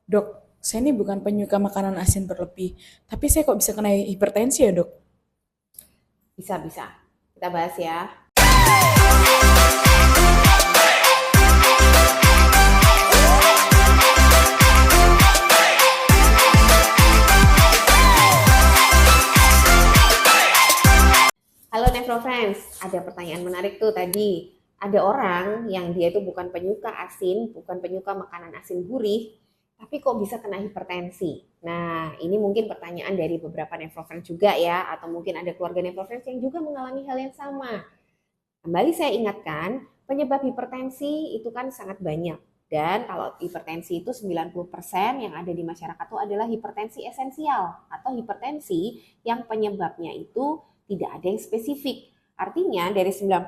Dok, saya ini bukan penyuka makanan asin berlebih, tapi saya kok bisa kena hipertensi ya, Dok? Bisa. Kita bahas ya. Halo Nefro Friends, ada pertanyaan menarik tuh tadi. Ada orang yang dia itu bukan penyuka asin, bukan penyuka makanan asin gurih, tapi kok bisa kena hipertensi? Nah, ini mungkin pertanyaan dari beberapa Nefro Friends juga ya, atau mungkin ada keluarga Nefro Friends yang juga mengalami hal yang sama. Kembali saya ingatkan, penyebab hipertensi itu kan sangat banyak. Dan kalau hipertensi itu 90% yang ada di masyarakat itu adalah hipertensi esensial atau hipertensi yang penyebabnya itu tidak ada yang spesifik. Artinya dari 90%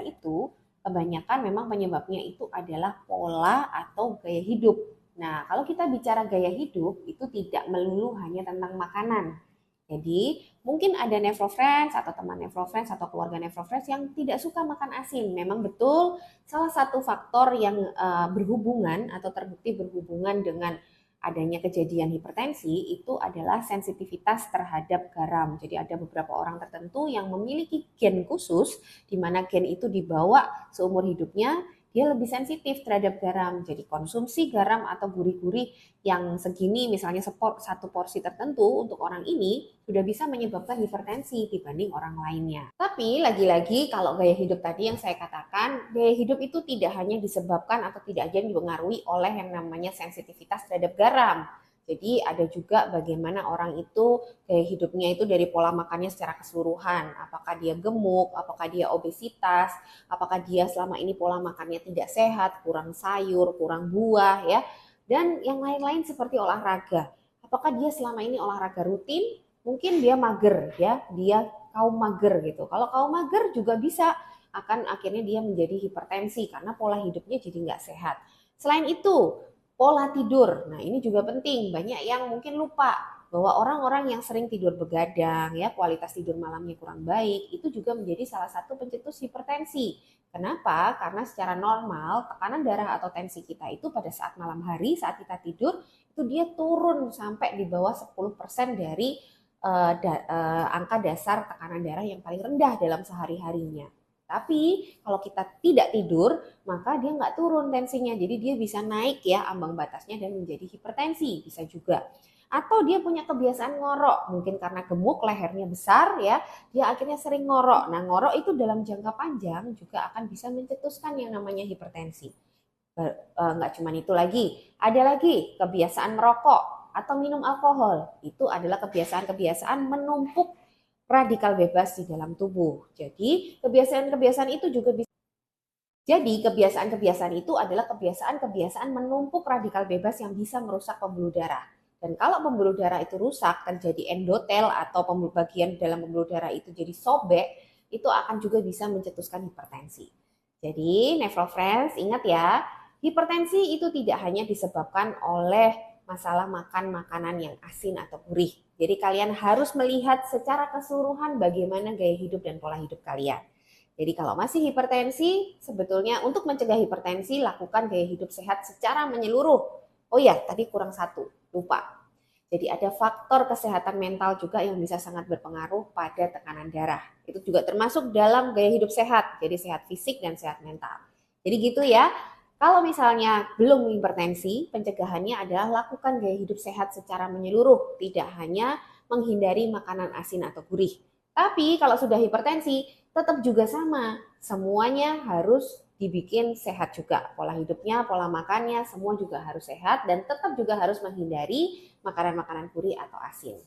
itu kebanyakan memang penyebabnya itu adalah pola atau gaya hidup. Nah, kalau kita bicara gaya hidup itu tidak melulu hanya tentang makanan. Jadi, mungkin ada Nefrofriends atau teman Nefrofriends atau keluarga Nefrofriends yang tidak suka makan asin. Memang betul salah satu faktor yang berhubungan atau terbukti berhubungan dengan adanya kejadian hipertensi itu adalah sensitivitas terhadap garam. Jadi ada beberapa orang tertentu yang memiliki gen khusus di mana gen itu dibawa seumur hidupnya, dia lebih sensitif terhadap garam. Jadi konsumsi garam atau gurih-gurih yang segini misalnya satu porsi tertentu untuk orang ini sudah bisa menyebabkan hipertensi dibanding orang lainnya. Tapi lagi-lagi kalau gaya hidup tadi yang saya katakan, gaya hidup itu tidak hanya disebabkan atau tidak aja dipengaruhi oleh yang namanya sensitivitas terhadap garam. Jadi ada juga bagaimana orang itu gaya hidupnya itu dari pola makannya secara keseluruhan. Apakah dia gemuk, apakah dia obesitas, apakah dia selama ini pola makannya tidak sehat, kurang sayur, kurang buah ya. Dan yang lain-lain seperti olahraga. Apakah dia selama ini olahraga rutin? Mungkin dia mager ya, dia kaum mager gitu. Kalau kaum mager juga bisa akan akhirnya dia menjadi hipertensi karena pola hidupnya jadi nggak sehat. Selain itu, pola tidur. Nah, ini juga penting. Banyak yang mungkin lupa bahwa orang-orang yang sering tidur begadang, ya kualitas tidur malamnya kurang baik, itu juga menjadi salah satu pencetus hipertensi. Kenapa? Karena secara normal tekanan darah atau tensi kita itu pada saat malam hari, saat kita tidur, itu dia turun sampai di bawah 10% dari angka dasar tekanan darah yang paling rendah dalam sehari-harinya. Tapi kalau kita tidak tidur, maka dia nggak turun tensinya. Jadi dia bisa naik ya ambang batasnya dan menjadi hipertensi. Bisa juga. Atau dia punya kebiasaan ngorok. Mungkin karena gemuk, lehernya besar ya. Dia akhirnya sering ngorok. Nah ngorok itu dalam jangka panjang juga akan bisa mencetuskan yang namanya hipertensi. Nggak cuma itu lagi. Ada lagi kebiasaan merokok atau minum alkohol. Itu adalah kebiasaan-kebiasaan menumpuk radikal bebas di dalam tubuh. Jadi kebiasaan-kebiasaan itu juga bisa. Jadi kebiasaan-kebiasaan itu adalah kebiasaan-kebiasaan menumpuk radikal bebas yang bisa merusak pembuluh darah. Dan kalau pembuluh darah itu rusak, terjadi endotel atau bagian dalam pembuluh darah itu jadi sobek, itu akan juga bisa mencetuskan hipertensi. Jadi, Friends, ingat ya, hipertensi itu tidak hanya disebabkan oleh masalah makan makanan yang asin atau gurih. Jadi kalian harus melihat secara keseluruhan bagaimana gaya hidup dan pola hidup kalian. Jadi kalau masih hipertensi, sebetulnya untuk mencegah hipertensi, lakukan gaya hidup sehat secara menyeluruh. Oh ya, tadi kurang satu, lupa. Jadi ada faktor kesehatan mental juga yang bisa sangat berpengaruh pada tekanan darah. Itu juga termasuk dalam gaya hidup sehat, jadi sehat fisik dan sehat mental. Jadi gitu ya. Kalau misalnya belum hipertensi, pencegahannya adalah lakukan gaya hidup sehat secara menyeluruh, tidak hanya menghindari makanan asin atau gurih. Tapi kalau sudah hipertensi, tetap juga sama, semuanya harus dibikin sehat juga. Pola hidupnya, pola makannya, semua juga harus sehat dan tetap juga harus menghindari makanan-makanan gurih atau asin.